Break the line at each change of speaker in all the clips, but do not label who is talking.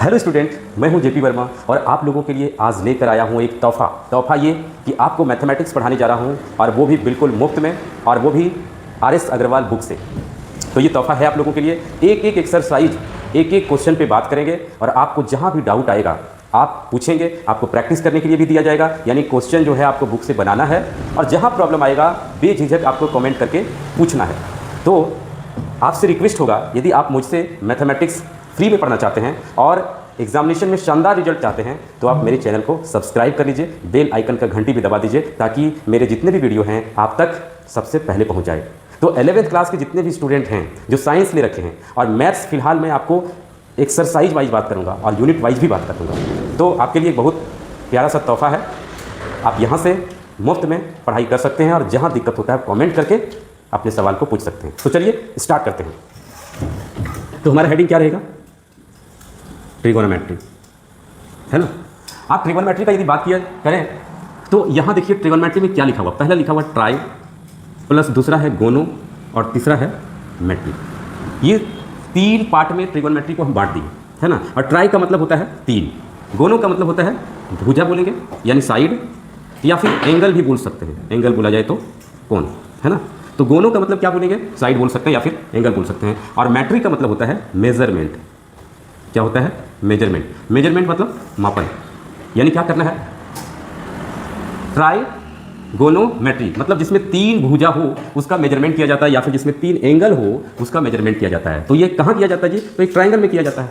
Hello student, मैं हूं JP Verma और आप लोगों के लिए आज लेकर आया हूं एक तोहफा ये कि आपको मैथमेटिक्स पढ़ाने जा रहा हूं और वो भी बिल्कुल मुफ्त में, और वो भी आर.एस. अग्रवाल बुक से। तो ये तोहफा है आप लोगों के लिए। एक एक एक्सरसाइज, एक एक क्वेश्चन पे बात करेंगे और आपको जहां भी डाउट आएगा आप पूछेंगे। आपको प्रैक्टिस करने के लिए भी दिया जाएगा, यानी क्वेश्चन जो है आपको बुक से बनाना है और जहाँ प्रॉब्लम आएगा बेझिझक आपको कमेंट करके पूछना है। तो आपसे रिक्वेस्ट होगा, यदि आप मुझसे मैथमेटिक्स फ्री में पढ़ना चाहते हैं और एग्जामिनेशन में शानदार रिजल्ट चाहते हैं तो आप मेरे चैनल को सब्सक्राइब कर लीजिए, बेल आइकन का घंटी भी दबा दीजिए ताकि मेरे जितने भी वीडियो हैं आप तक सबसे पहले पहुंच जाए। तो 11th क्लास के जितने भी स्टूडेंट हैं जो साइंस ले रखे हैं, और मैथ्स फिलहाल मैं आपको एक्सरसाइज वाइज बात करूंगा और यूनिट वाइज भी बात करूंगा, तो आपके लिए एक बहुत प्यारा सा तोहफा है। आप यहाँ से मुफ्त में पढ़ाई कर सकते हैं और जहाँ दिक्कत होता है कमेंट करके अपने सवाल को पूछ सकते हैं। तो चलिए स्टार्ट करते हैं। तो हमारा हेडिंग क्या रहेगा? ट्रिगोनोमेट्री, है ना। आप ट्रिगोनोमेट्री का यदि बात किया करें तो यहाँ देखिए ट्रिगोनोमेट्री में क्या लिखा हुआ। पहला लिखा हुआ ट्राई, प्लस दूसरा है गोनो और तीसरा है मेट्री। ये तीन पार्ट में ट्रिगोनोमेट्री को हम बांट दिए, है ना। और ट्राई का मतलब होता है तीन, गोनो का मतलब होता है भुजा बोलेंगे यानी साइड, या फिर एंगल भी बोल सकते हैं, एंगल बोला जाए तो कोण, है ना। तो गोनो का मतलब क्या बोलेंगे? साइड बोल सकते हैं या फिर एंगल बोल सकते हैं। और मैट्री का मतलब होता है मेजरमेंट। क्या होता है? मेजरमेंट। मेजरमेंट मतलब मापन, यानी क्या करना है? ट्राई गोनो मेट्री मतलब जिसमें तीन भुजा हो उसका मेजरमेंट किया जाता है, या फिर जिसमें तीन एंगल हो उसका मेजरमेंट किया जाता है। तो ये कहाँ किया जाता है जी? तो एक ट्राइंगल में किया जाता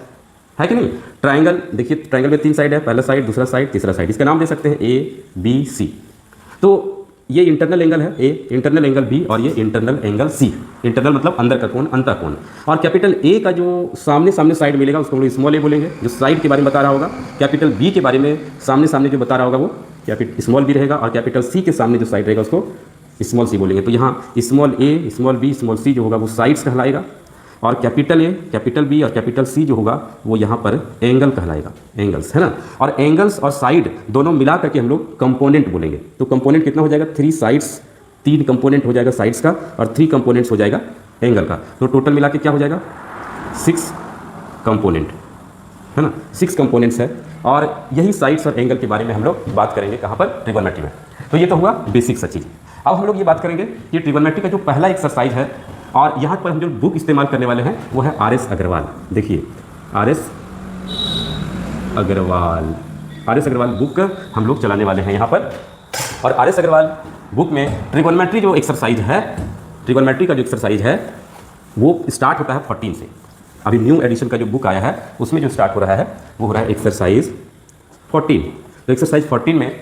है कि नहीं। ट्राइंगल देखिए, ट्राइंगल में तीन साइड है, पहला साइड, दूसरा साइड, तीसरा साइड। इसका नाम दे सकते हैं ए बी सी। तो ये इंटरनल एंगल है ए, इंटरनल एंगल बी, और ये इंटरनल एंगल सी। इंटरनल मतलब अंदर का कोण, अंतः कोण। और कैपिटल ए का जो सामने साइड मिलेगा उसको हम लोग स्मॉल ए बोलेंगे, जो साइड के बारे में बता रहा होगा। कैपिटल बी के बारे में सामने जो बता रहा होगा वो कैपिटल स्मॉल बी रहेगा, और कैपिटल सी के सामने जो साइड रहेगा उसको स्मॉल सी बोलेंगे। तो यहाँ स्मॉल ए, स्मॉल बी, स्मॉल सी जो होगा वो साइड्स कहलाएगा, और कैपिटल ए, कैपिटल बी और कैपिटल सी जो होगा वो यहाँ पर एंगल कहलाएगा, एंगल्स, है ना। और एंगल्स और साइड दोनों मिला करके हम लोग कंपोनेंट बोलेंगे। तो कंपोनेंट कितना हो जाएगा? 3 साइड्स, 3 कंपोनेंट हो जाएगा साइड्स का, और 3 कंपोनेंट्स हो जाएगा एंगल का। तो टोटल मिला के क्या हो जाएगा? 6 कंपोनेंट, है ना। 6 कंपोनेंट्स है, और यही साइड्स और एंगल के बारे में हम लोग बात करेंगे कहाँ पर? ट्रिगोनोमेट्री में। तो ये तो हुआ बेसिक सा चीज़। अब हम लोग ये बात करेंगे कि ट्रिगोनोमेट्री का जो पहला एक्सरसाइज है, और यहाँ पर हम जो बुक इस्तेमाल करने वाले हैं वो है आर.एस. अग्रवाल। देखिए R S. Agarwal, R S. Agarwal book हम लोग चलाने वाले हैं यहाँ पर। और आर.एस. अग्रवाल बुक में ट्रिगोनोमेट्री जो एक्सरसाइज है, ट्रिगोनोमेट्री का जो एक्सरसाइज है वो स्टार्ट होता है 14 से। अभी न्यू एडिशन का जो बुक आया है उसमें जो स्टार्ट हो रहा है वो हो रहा है एक्सरसाइज 14। तो एक्सरसाइज 14 में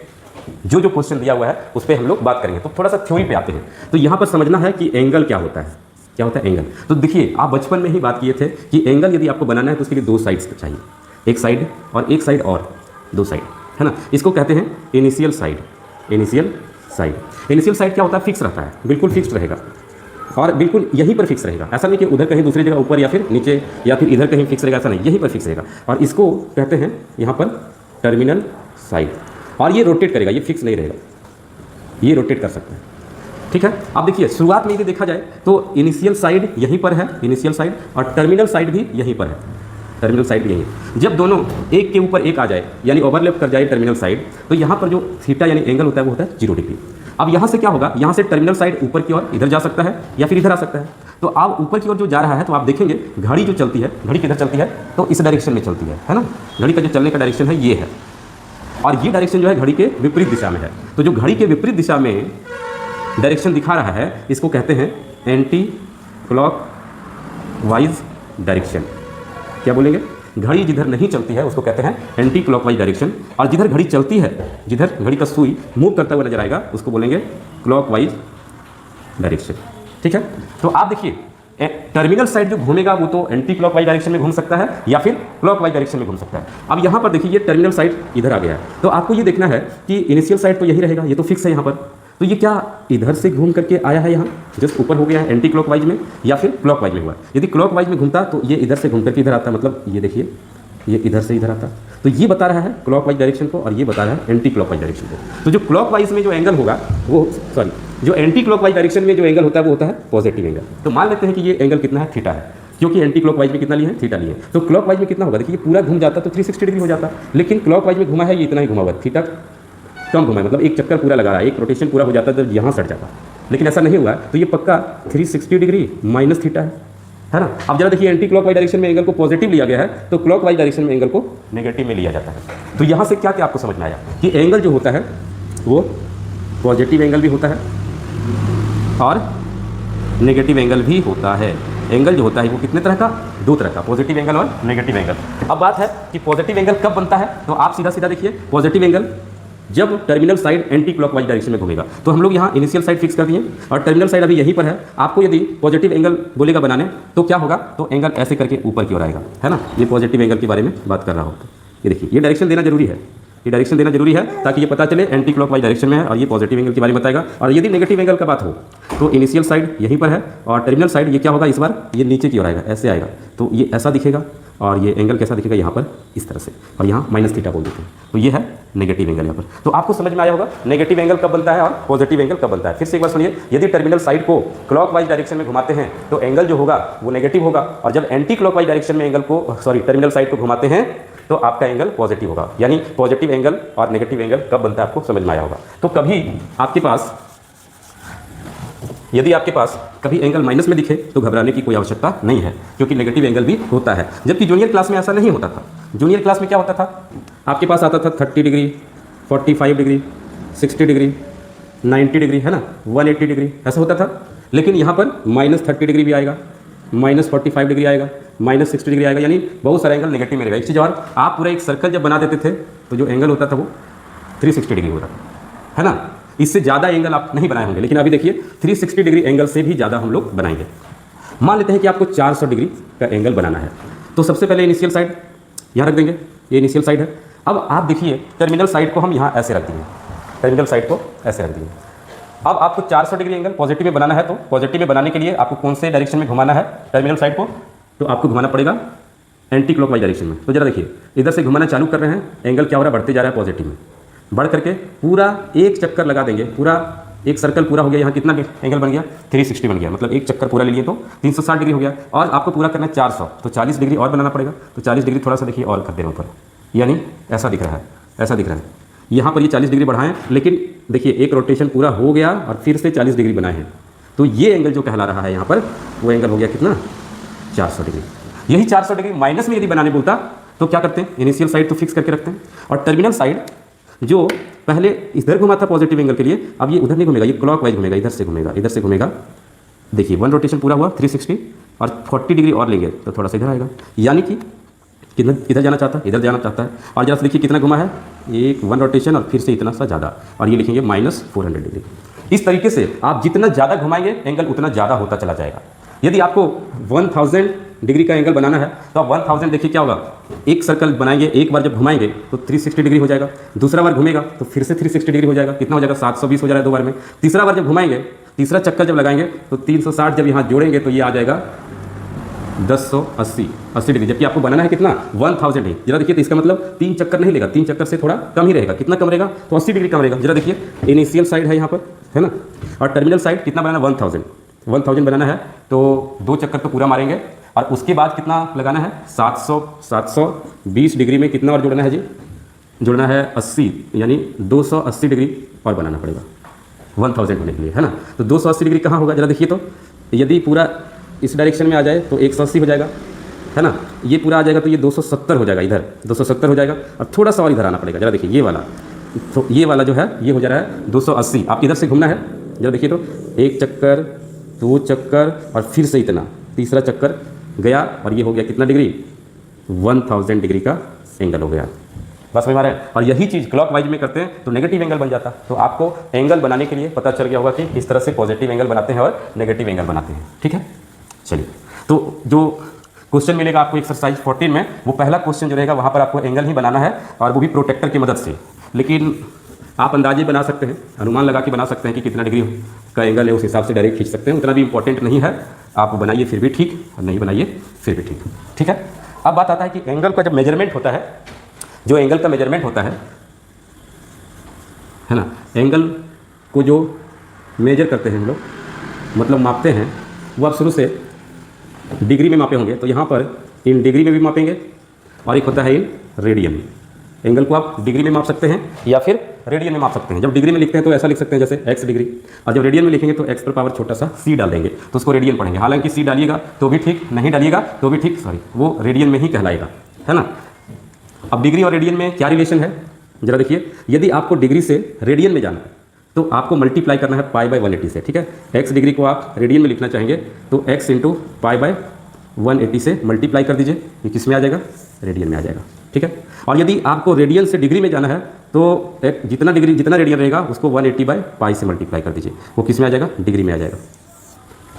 जो क्वेश्चन दिया हुआ है उस पर हम लोग बात करेंगे। तो थोड़ा सा थ्योरी पे आते हैं। तो यहाँ पर समझना है कि एंगल क्या होता है। क्या होता है एंगल? तो देखिए, आप बचपन में ही बात किए थे कि एंगल यदि आपको बनाना है तो उसके लिए 2 साइड्स चाहिए, एक साइड और एक साइड और 2 साइड, है ना। इसको कहते हैं initial side. Initial side, initial side क्या होता है? फिक्स रहता है, बिल्कुल फिक्स रहेगा, और बिल्कुल यहीं पर फिक्स रहेगा। ऐसा नहीं कि उधर कहीं दूसरी जगह ऊपर या फिर नीचे या फिर इधर कहीं फिक्स रहेगा, ऐसा नहीं, यहीं पर फिक्स रहेगा। और इसको कहते हैं यहाँ पर टर्मिनल साइड। और ये रोटेट करेगा, ये फिक्स नहीं रहेगा, ये रोटेट कर सकता है, ठीक है। अब देखिए शुरुआत में यदि देखा जाए तो इनिशियल साइड यहीं पर है, इनिशियल साइड, और टर्मिनल साइड भी यहीं पर है, टर्मिनल साइड भी यहीं है। जब दोनों एक के ऊपर एक आ जाए यानी ओवरलैप कर जाए टर्मिनल साइड, तो यहाँ पर जो थीटा यानी एंगल होता है वो होता है 0 डिग्री। अब यहाँ से क्या होगा? यहाँ से टर्मिनल साइड ऊपर की ओर इधर जा सकता है या फिर इधर आ सकता है। तो आप ऊपर की ओर जो जा रहा है तो आप देखेंगे घड़ी जो चलती है, घड़ी किधर चलती है? तो इस डायरेक्शन में चलती है ना। घड़ी का जो चलने का डायरेक्शन है ये है, और ये डायरेक्शन जो है घड़ी के विपरीत दिशा में है। तो जो घड़ी के विपरीत दिशा में डायरेक्शन दिखा रहा है इसको कहते हैं एंटी क्लॉक वाइज डायरेक्शन। क्या बोलेंगे? घड़ी जिधर नहीं चलती है उसको कहते हैं एंटी क्लॉक वाइज डायरेक्शन, और जिधर घड़ी चलती है, जिधर घड़ी का सुई मूव करता हुआ नजर आएगा उसको बोलेंगे क्लॉक वाइज डायरेक्शन, ठीक है। तो आप देखिए टर्मिनल साइड जो घूमेगा वो तो एंटी क्लॉक वाइज डायरेक्शन में घूम सकता है या फिर क्लॉक वाइज डायरेक्शन में घूम सकता है। अब यहाँ पर देखिए ये टर्मिनल साइड इधर आ गया है, तो आपको ये देखना है कि इनिशियल साइड तो यही रहेगा, ये तो फिक्स है यहाँ पर। तो ये क्या इधर से घूम करके आया है, यहाँ जस्ट ऊपर हो गया है एंटी क्लॉक वाइज में, या फिर क्लॉक वाइज में हुआ? यदि क्लॉक वाइज में घूमता तो ये इधर से घूम करके इधर आता, मतलब ये देखिए ये इधर से इधर आता। तो ये बता रहा है क्लॉक वाइज डायरेक्शन को, और ये बता रहा है एंटी क्लॉक वाइज डायरेक्शन को। तो जो क्लॉक वाइज में जो एंगल होगा वो, सॉरी, जो एंटी क्लॉक वाइज डायरेक्शन में जो एंगल होता है वो होता है पॉजिटिव एंगल। तो मान लेते हैं कि ये एंगल कितना है? थीटा है। क्योंकि एंटी क्लॉकवाइज में कितना लिए हैं, थीटा लिए। तो क्लॉकवाइज में कितना होगा, देखिए पूरा घूम जाता तो 360 डिग्री हो जाता, लेकिन क्लॉकवाइज में घुमा है ये इतना ही घुमा हुआ, थीटा कम घुमा है, मतलब एक चक्कर पूरा लगा रहा है, एक रोटेशन पूरा हो जाता है तो यहाँ सट जाता, लेकिन ऐसा नहीं हुआ। तो ये पक्का 360 डिग्री माइनस थीटा है ना। अब जरा देखिए एंटी क्लॉकवाइज डायरेक्शन में एंगल को पॉजिटिव लिया गया है, तो क्लॉकवाइज डायरेक्शन में एंगल को नेगेटिव में लिया जाता है। तो यहाँ से क्या क्या आपको समझ में आया कि एंगल जो होता है वो पॉजिटिव एंगल भी होता है और नेगेटिव एंगल भी होता है। एंगल जो होता है वो कितने तरह का, दो तरह का, पॉजिटिव एंगल और नेगेटिव एंगल। अब बात है कि पॉजिटिव एंगल कब बनता है, तो आप सीधा सीधा देखिए पॉजिटिव एंगल जब terminal side anti clockwise direction में घूमेगा। तो हम लोग यहाँ इनिशियल साइड फिक्स कर दिए और टर्मिनल साइड अभी यहीं पर है। आपको यदि पॉजिटिव एंगल बोलेगा बनाने तो क्या होगा, तो एंगल ऐसे करके ऊपर की ओर आएगा, है ना। ये पॉजिटिव एंगल के बारे में बात कर रहा हूँ। ये देखिए ये डायरेक्शन देना जरूरी है, ये डायरेक्शन देना जरूरी है ताकि ये पता चले एंटी क्लॉकवाइज डायरेक्शन में है और ये पॉजिटिव एंगल के बारे में बताएगा। और यदि नेगेटिव एंगल का बात हो तो इनिशियल साइड यहीं पर है और टर्मिनल साइड ये क्या होगा, इस बार ये नीचे की ओर आएगा, ऐसे आएगा, तो ये ऐसा दिखेगा और ये एंगल कैसा दिखेगा यहाँ पर इस तरह से, और यहाँ माइनस थीटा बोल देते हैं। तो ये है नेगेटिव एंगल यहाँ पर। तो आपको समझ में आया होगा नेगेटिव एंगल कब बनता है और पॉजिटिव एंगल कब बनता है। फिर से एक बार सुनिए, यदि टर्मिनल साइड को क्लॉकवाइज डायरेक्शन में घुमाते हैं तो एंगल जो होगा वो नेगेटिव होगा, और जब एंटी क्लॉकवाइज डायरेक्शन में एंगल को टर्मिनल साइड को घुमाते हैं तो आपका एंगल पॉजिटिव होगा। यानी पॉजिटिव एंगल और नेगेटिव एंगल कब बनता है आपको समझ में आया होगा। तो कभी आपके पास यदि आपके पास कभी एंगल माइनस में दिखे तो घबराने की कोई आवश्यकता नहीं है, क्योंकि नेगेटिव एंगल भी होता है। जबकि जूनियर क्लास में ऐसा नहीं होता था। जूनियर क्लास में क्या होता था, आपके पास आता था 30 डिग्री, 45 डिग्री, 60 डिग्री, 90 डिग्री, है ना, 180 डिग्री, ऐसा होता था। लेकिन यहाँ पर -30 डिग्री भी आएगा, -45 डिग्री आएगा, -60 डिग्री आएगा, यानी बहुत सारा एंगल नेगेटिव में रहेगा। एक चीज़ और, आप पूरा एक सर्कल जब बना देते थे तो जो एंगल होता था वो 360 डिग्री होता था, है ना। इससे ज़्यादा एंगल आप नहीं बनाए होंगे, लेकिन अभी देखिए 360 डिग्री एंगल से भी ज़्यादा हम लोग बनाएंगे। मान लेते हैं कि आपको 400 डिग्री का एंगल बनाना है, तो सबसे पहले इनिशियल साइड यहाँ रख देंगे, ये इनिशियल साइड है। अब आप देखिए टर्मिनल साइड को हम यहाँ ऐसे रख देंगे, टर्मिनल साइड को ऐसे रख देंगे। अब आपको 400 डिग्री एंगल पॉजिटिव में बनाना है, तो पॉजिटिव में बनाने के लिए आपको कौन से डायरेक्शन में घुमाना है टर्मिनल साइड को, तो आपको घुमाना पड़ेगा एंटी क्लॉकवाइज डायरेक्शन में। तो जरा देखिए इधर से घुमाना चालू कर रहे हैं, एंगल क्या हो रहा है, बढ़ते जा रहा है पॉजिटिव में, बढ़ करके पूरा एक चक्कर लगा देंगे, पूरा एक सर्कल पूरा हो गया। यहाँ कितना एंगल बन गया, 360 बन गया, मतलब एक चक्कर पूरा ले लिए तो 360 डिग्री हो गया। और आपको पूरा करना है 400, तो 40 डिग्री और बनाना पड़ेगा। तो 40 डिग्री थोड़ा सा देखिए और कर दे रहे ऊपर, यानी ऐसा दिख रहा है, ऐसा दिख रहा है। यहाँ पर ये 40 डिग्री बढ़ाएं, लेकिन देखिए एक रोटेशन पूरा हो गया और फिर से 40 डिग्री बनाए हैं। तो ये एंगल जो कहला रहा है यहाँ पर, वो एंगल हो गया कितना, 400 डिग्री। यही 400 डिग्री माइनस में यदि बनाने बोलता तो क्या करते हैं, इनिशियल साइड तो फिक्स करके रखते हैं, और टर्मिनल साइड जो पहले इधर घुमा था पॉजिटिव एंगल के लिए, अब ये उधर नहीं घूमेगा, ये क्लॉकवाइज घूमेगा, इधर से घूमेगा, इधर से घूमेगा। देखिए 1 रोटेशन पूरा हुआ 360, और 40 डिग्री और लेंगे तो थोड़ा सा इधर आएगा, यानी कि किधर जाना चाहता है, इधर जाना चाहता है। और जरा देखिए कितना घुमा है, एक 1 रोटेशन और फिर से इतना सा ज़्यादा, और ये लिखेंगे -400 डिग्री। इस तरीके से आप जितना ज़्यादा घुमाएंगे एंगल उतना ज़्यादा होता चला जाएगा। यदि आपको 1000 डिग्री का एंगल बनाना है तो आप 1000 देखिए क्या होगा, एक सर्कल बनाएंगे, एक बार जब घुमाएंगे तो 360 डिग्री हो जाएगा, दूसरा बार घूमेगा तो फिर से 360 डिग्री हो जाएगा, कितना हो जाएगा, 720 हो जा रहा है 2 बार में। तीसरा बार जब घुमाएंगे, तीसरा चक्कर जब लगाएंगे तो 360 जब यहाँ जोड़ेंगे तो ये आ जाएगा 1080 डिग्री, जबकि आपको बनाना है कितना, 1000 ही। जरा देखिए तो इसका मतलब 3 चक्कर नहीं लेगा, 3 चक्कर से थोड़ा कम ही रहेगा। कितना कम रहेगा, तो 80 डिग्री कम रहेगा। जरा देखिए इनिशियल साइड है यहाँ पर, है ना, और टर्मिनल साइड कितना बनाना, 1000 बनाना है, तो 2 चक्कर तो पूरा मारेंगे, और उसके बाद कितना लगाना है, 720 डिग्री में कितना और जोड़ना है जी, जोड़ना है 80, यानी 280 डिग्री और बनाना पड़ेगा 1000 होने के लिए, है ना। तो 280 डिग्री कहाँ होगा, जरा देखिए तो, यदि पूरा इस डायरेक्शन में आ जाए तो 180 हो जाएगा, है ना, ये पूरा आ जाएगा तो ये 270 हो जाएगा, इधर 270 हो जाएगा, और थोड़ा सा और इधर आना पड़ेगा। जरा देखिए ये वाला, तो ये वाला जो है ये हो जा रहा है 280। आप इधर से घूमना है, जरा देखिए तो, एक चक्कर, 2 चक्कर और फिर से इतना, तीसरा चक्कर गया, और ये हो गया कितना डिग्री, 1000 डिग्री का एंगल हो गया। बस समझ में आ रहा है। और यही चीज़ क्लॉकवाइज में करते हैं तो नेगेटिव एंगल बन जाता। तो आपको एंगल बनाने के लिए पता चल गया होगा कि किस तरह से पॉजिटिव एंगल बनाते हैं और नेगेटिव एंगल बनाते हैं, ठीक है। चलिए, तो जो क्वेश्चन मिलेगा आपको एक्सरसाइज 14 में, वो पहला क्वेश्चन जो रहेगा वहाँ पर आपको एंगल ही बनाना है, और वो भी प्रोटेक्टर की मदद से। लेकिन आप अंदाजे बना सकते हैं, अनुमान लगा के बना सकते हैं कि कितना डिग्री का एंगल है, उस हिसाब से डायरेक्ट खींच सकते हैं। उतना भी इंपॉर्टेंट नहीं है, आप बनाइए फिर भी ठीक, और नहीं बनाइए फिर भी ठीक, ठीक है। अब बात आता है कि एंगल का जब मेजरमेंट होता है, जो एंगल का मेजरमेंट होता है ना, एंगल को जो मेजर करते हैं हम लोग, मतलब मापते हैं, वो आप शुरू से डिग्री में मापे होंगे तो यहाँ पर इन डिग्री में भी मापेंगे और एक होता है इन रेडियन। एंगल को आप डिग्री में माप सकते हैं या फिर रेडियन में माप सकते हैं। जब डिग्री में लिखते हैं तो ऐसा लिख सकते हैं जैसे x डिग्री, और जब रेडियन में लिखेंगे तो x पर पावर छोटा सा c डाल देंगे तो उसको रेडियन पढ़ेंगे। हालांकि c डालिएगा तो भी ठीक, नहीं डालिएगा तो भी ठीक, सॉरी वो रेडियन में ही कहलाएगा, है ना। अब डिग्री और रेडियन में क्या रिलेशन है जरा देखिए। यदि आपको डिग्री से रेडियन में जाना है तो आपको मल्टीप्लाई करना है पाई बाय 180 से, ठीक है। x डिग्री को आप रेडियन में लिखना चाहेंगे तो x इंटू पाई बाय 180 से मल्टीप्लाई कर दीजिए, ये किस में आ जाएगा, रेडियन में आ जाएगा, ठीक है। और यदि आपको रेडियन से डिग्री में जाना है तो जितना रेडियन रहेगा उसको 180 बाय पाई से मल्टीप्लाई कर दीजिए, वो किस में आ जाएगा, डिग्री में आ जाएगा।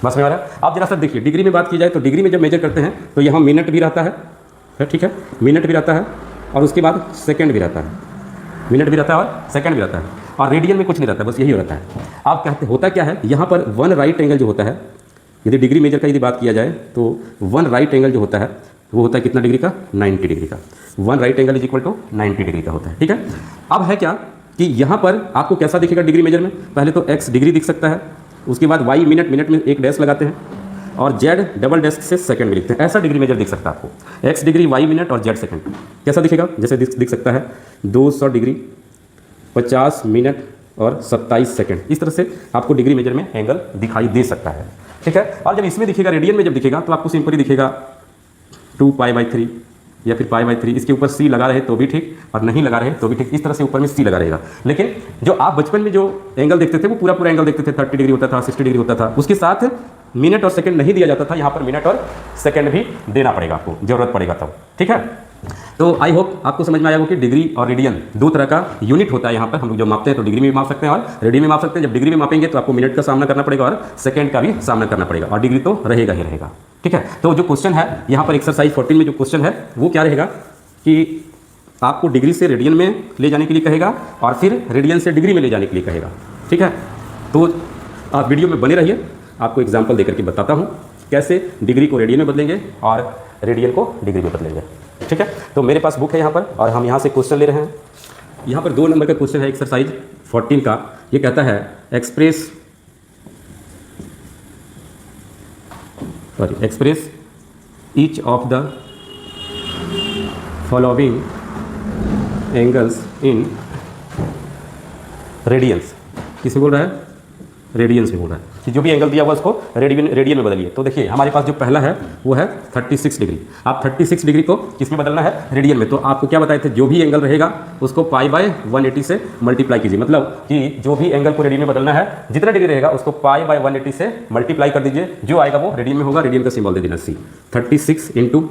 बस में आ रहा है। आप जरा सा देखिए, डिग्री में बात की जाए तो डिग्री में जब मेजर करते हैं तो यहाँ मिनट भी रहता है, ठीक है, मिनट भी रहता है और उसके बाद सेकेंड भी रहता है, मिनट भी रहता है और सेकेंड भी रहता है, और रेडियन में कुछ नहीं रहता, बस यही रहता है। आप कहते होता क्या है, यहाँ पर वन राइट एंगल जो होता है, यदि डिग्री मेजर का यदि बात किया जाए तो वन राइट एंगल जो होता है वो होता है कितना डिग्री का, 90 डिग्री का। One right angle is equal to 90 degree का होता है, ठीक है। अब है क्या कि यहाँ पर आपको कैसा दिखेगा डिग्री मेजर में, पहले तो x डिग्री दिख सकता है, उसके बाद y मिनट, मिनट में एक डैश लगाते हैं और z डबल डैश से सेकंड में लिखते हैं, ऐसा डिग्री मेजर दिख सकता है आपको। x डिग्री, y मिनट और z सेकंड कैसा दिखेगा, जैसे दिख सकता है 200 डिग्री 50 मिनट और 27 सेकंड, इस तरह से आपको डिग्री मेजर में एंगल दिखाई दे सकता है, ठीक है। और जब इसमें दिखेगा, रेडियन में जब दिखेगा तो आपको सिंपली दिखेगा 2 पाई बाई 3 या फिर पाई बाई 3, इसके ऊपर c लगा रहे तो भी ठीक और नहीं लगा रहे तो भी ठीक, इस तरह से ऊपर में c लगा रहेगा। लेकिन जो आप बचपन में जो एंगल देखते थे वो पूरा एंगल देखते थे, 30 डिग्री होता था, 60 डिग्री होता था, उसके साथ मिनट और सेकंड नहीं दिया जाता था, यहाँ पर मिनट और सेकंड भी देना पड़ेगा आपको, जरूरत पड़ेगा तब, ठीक है। तो आई होप आपको समझ में आया होगा कि डिग्री और रेडियन दो तरह का यूनिट होता है। यहाँ पर हम लोग जब मापते हैं तो डिग्री में भी माप सकते हैं और रेडियन में माप सकते हैं। जब डिग्री में मापेंगे तो आपको मिनट का सामना करना पड़ेगा और सेकंड का भी सामना करना पड़ेगा, और डिग्री तो रहेगा ही रहेगा, ठीक है। तो जो क्वेश्चन है यहाँ पर एक्सरसाइज 14 में जो क्वेश्चन है वो क्या रहेगा कि आपको डिग्री से रेडियन में ले जाने के लिए कहेगा और फिर रेडियन से डिग्री में ले जाने के लिए कहेगा, ठीक है। तो आप वीडियो में बने रहिए, आपको एग्जाम्पल देकर के बताता हूँ कैसे डिग्री को रेडियन में बदलेंगे और रेडियन को डिग्री में बदलेंगे, ठीक है। तो मेरे पास बुक है यहाँ पर और हम यहाँ से क्वेश्चन ले रहे हैं। यहाँ पर 2 नंबर का क्वेश्चन है एक्सरसाइज 14 का। ये कहता है express each of the following angles in radiance. किसे बोल रहा है, रेडियंस में बोल रहा है कि जो भी एंगल दिया हुआ उसको रेडियन में बदलिए। तो देखिए हमारे पास जो पहला है वो है 36 डिग्री। आप 36 डिग्री को किस में बदलना है, रेडियन में। तो आपको क्या बताए थे, जो भी एंगल रहेगा उसको पाई बाय 180 से मल्टीप्लाई कीजिए, मतलब कि जो भी एंगल को रेडियन में बदलना है, जितना डिग्री रहेगा उसको पाई बाय 180 से मल्टीप्लाई कर दीजिए, जो आएगा वो रेडियन में होगा। रेडियन का सिंबल दे देना c। 36 इंटू,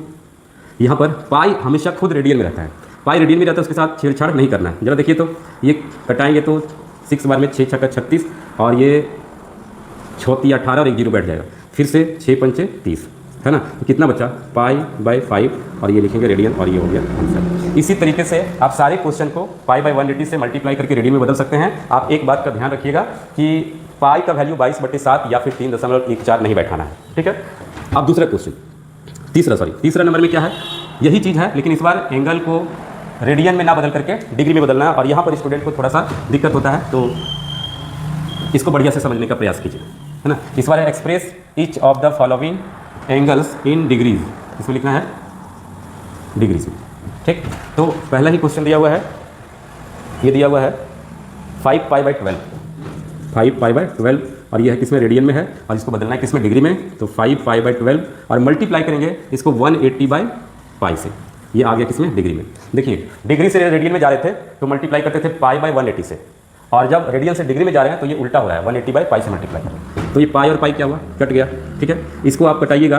यहाँ पर पाई हमेशा खुद रेडियन में रहता है, पाई रेडियन में रहता है, उसके साथ छेड़छाड़ नहीं करना है। जरा देखिए तो ये कटाएंगे तो 6 बार में 6 छक्का 36 और ये 34 18 और एक 0 बैठ जाएगा, फिर से 6 पंचे 30, है ना। तो कितना बचा, पाई बाय 5 और ये लिखेंगे रेडियन और ये हो गया आंसर। इसी तरीके से आप सारे क्वेश्चन को पाई बाय 180 से मल्टीप्लाई करके रेडियन में बदल सकते हैं। आप एक बात का ध्यान रखिएगा कि पाई का वैल्यू 22/7 या फिर 3.14 नहीं बैठाना है, ठीक है। अब दूसरा क्वेश्चन, तीसरा नंबर में क्या है, यही चीज़ है लेकिन इस बार एंगल को रेडियन में ना बदल करके डिग्री में बदलना है। और यहाँ पर स्टूडेंट को थोड़ा सा दिक्कत होता है, तो इसको बढ़िया से समझने का प्रयास कीजिए, है ना। इस बार express each of the following angles in degrees, इसमें लिखना है डिग्रीज में, ठीक। तो पहला ही क्वेश्चन दिया हुआ है, ये दिया हुआ है 5 पाई बाय 12 और ये है किसमें, रेडियन में है, और इसको बदलना है किसमें, डिग्री में। तो 5 पाई बाय 12 और मल्टीप्लाई करेंगे इसको 180 बाय पाई से, ये आ गया किसमें, डिग्री में। देखिए डिग्री से रेडियन में जा रहे थे तो मल्टीप्लाई करते थे पाई बाय 180 से, और जब रेडियन से डिग्री में जा रहे हैं तो ये उल्टा हो रहा है, 180 बाय पाई से मल्टीप्लाई कर रहे हैं। तो ये पाई और पाई क्या हुआ, कट गया, ठीक है। इसको आप कटाइएगा,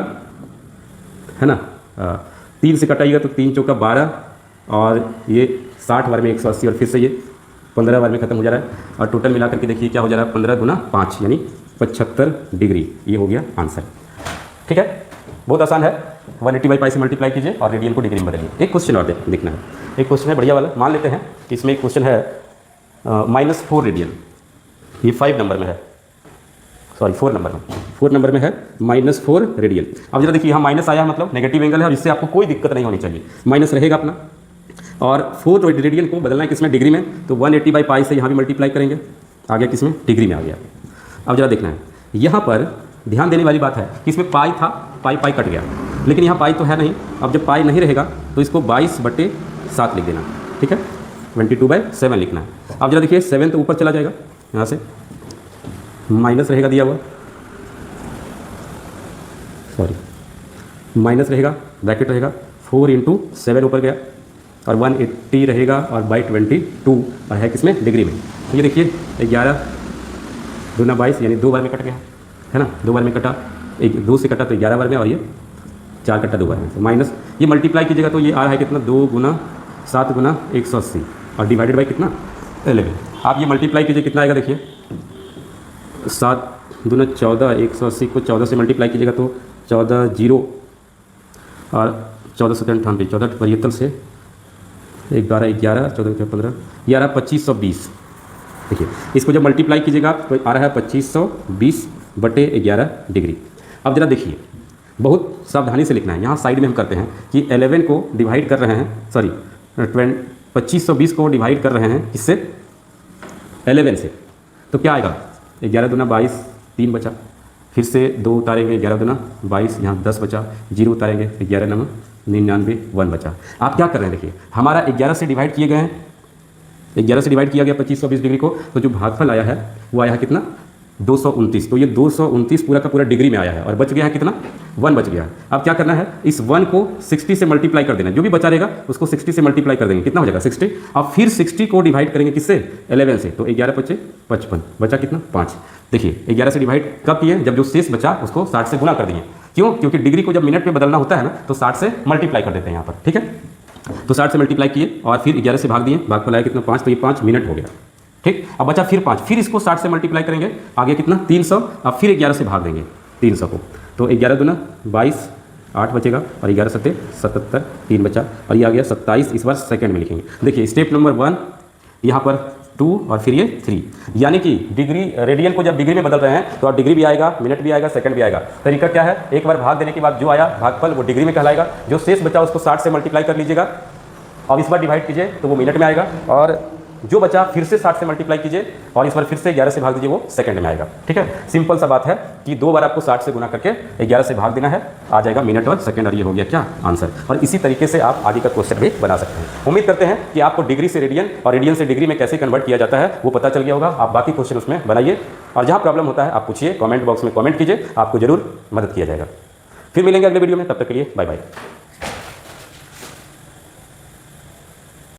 है ना, 3 से कटाइएगा तो 3 चौका 12 और ये 60 बार में 180 और फिर से ये 15 बार में खत्म हो जा रहा है, और टोटल मिला करके देखिए क्या हो जा रहा है, 15 गुना 5 यानी 75 डिग्री, ये हो गया आंसर, ठीक है। बहुत आसान है, 180 बाई पाई से मल्टीप्लाई कीजिए और रेडियन को डिग्री में बदलिए। एक क्वेश्चन और देखना है, एक क्वेश्चन है बढ़िया वाला, मान लेते हैं कि इसमें एक क्वेश्चन है -4 रेडियन, ये 5 नंबर में है, सॉरी 4 नंबर में है -4 रेडियन। अब जरा देखिए यहाँ माइनस आया मतलब नेगेटिव एंगल है, और इससे आपको कोई दिक्कत नहीं होनी चाहिए, माइनस रहेगा अपना। और 4 रेडियन को बदलना है किसमें, डिग्री में। तो 180 बाई पाई से यहाँ भी मल्टीप्लाई करेंगे, आ गया किसमें, डिग्री में आ गया। अब जरा देखना है, यहाँ पर ध्यान देने वाली बात है कि इसमें पाई था पाई पाई कट गया, लेकिन यहाँ पाई तो है नहीं। अब जब पाई नहीं रहेगा तो इसको 22/7 लिख देना, ठीक है, 22/7 लिखना है। अब जरा देखिए 7 तो ऊपर चला जाएगा, यहाँ से माइनस रहेगा दिया हुआ, सॉरी माइनस रहेगा, ब्रैकेट रहेगा, 4 × 7 ऊपर गया और 180 रहेगा और बाई 22 और है किसमें, डिग्री में। तो ये देखिए 11 दूना 22 यानी 2 बार में कट गया, है ना, 2 बार में कटा, 2 से कटा तो 11 बार में, और ये 4 कटा 2 बार में, तो माइनस ये मल्टीप्लाई कीजिएगा तो ये आ रहा है कितना, 2 × 7 × 180 और डिवाइडेड बाई कितना 11। आप ये मल्टीप्लाई कीजिए कितना आएगा, देखिए 7 दूना 14, 180 को 14 से मल्टीप्लाई कीजिएगा तो 14 0 और 1498, 14 से 11 11 14 15 11 2520। देखिए इसको जब मल्टीप्लाई कीजिएगा तो आ रहा है 2520/11 डिग्री। अब जरा देखिए बहुत सावधानी से लिखना है, यहाँ साइड में हम करते हैं कि 11 को डिवाइड कर रहे हैं, सॉरी 2520 को डिवाइड कर रहे हैं किससे, 11 से, तो क्या आएगा, 11 दूना 22, 3 बचा, फिर से 2 उतारेंगे, 11 दूना 22, यहाँ 10 बचा, 0 उतारेंगे, 11 9 99, 1 बचा। आप क्या कर रहे हैं, देखिए हमारा 11 से डिवाइड किए गए हैं, 11 से डिवाइड किया गया 2520 डिग्री को, तो जो भागफल आया है वो आया है कितना, 229। तो ये 229 पूरा का पूरा डिग्री में आया है और बच गया है कितना, 1 बच गया है। अब क्या करना है, इस 1 को 60 से मल्टीप्लाई कर देना, जो भी बचा रहेगा उसको 60 से मल्टीप्लाई कर देंगे, कितना हो जाएगा 60। अब फिर 60 को डिवाइड करेंगे किससे, 11 से, तो 11 × 5 = 55, बचा कितना 5। देखिए 11 से डिवाइड कब किए, जब जो शेष बचा उसको 60 से गुना कर दिए, क्यों, क्योंकि डिग्री को जब मिनट में बदलना होता है ना तो 60 से मल्टीप्लाई कर देते हैं यहाँ पर, ठीक है। तो 60 से मल्टीप्लाई किए और फिर 11 से भाग दिए, भागफल आया कितना 5, तो ये 5 मिनट हो गया, ठीक। अब बचा फिर 5, फिर इसको 60 से मल्टीप्लाई करेंगे, आगे कितना 300, अब फिर 11 से भाग देंगे 300 को, तो 11 दूना 22, 8 बचेगा और 11 7 77, 3 बचा और ये आ गया 27। इस बार सेकंड में लिखेंगे। देखिए स्टेप नंबर 1 यहाँ पर 2 और फिर ये 3, यानी कि डिग्री, रेडियन को जब डिग्री में बदल रहे हैं तो अब डिग्री भी आएगा, मिनट भी आएगा, सेकंड भी आएगा। तरीका क्या है, एक बार भाग देने के बाद जो आया भागफल वो डिग्री में कहलाएगा, जो शेष बचा उसको 60 से मल्टीप्लाई कर लीजिएगा, अब इस बार डिवाइड कीजिए तो वो मिनट में आएगा, और जो बचा फिर से 60 से मल्टीप्लाई कीजिए और इस बार फिर से 11 से भाग दीजिए, वो सेकंड में आएगा, ठीक है। सिंपल सा बात है कि 2 बार आपको 60 से गुना करके 11 से भाग देना है, आ जाएगा मिनट और सेकंड, और ये हो गया क्या आंसर। और इसी तरीके से आप आगे का क्वेश्चन भी बना सकते हैं। उम्मीद करते हैं कि आपको डिग्री से रेडियन और रेडियन से डिग्री में कैसे कन्वर्ट किया जाता है वो पता चल गया होगा। आप बाकी क्वेश्चन उसमें बनाइए और जहाँ प्रॉब्लम होता है आप पूछिए, कॉमेंट बॉक्स में कॉमेंट कीजिए, आपको जरूर मदद किया जाएगा। फिर मिलेंगे अगले वीडियो में, तब तक के लिए बाय बाय।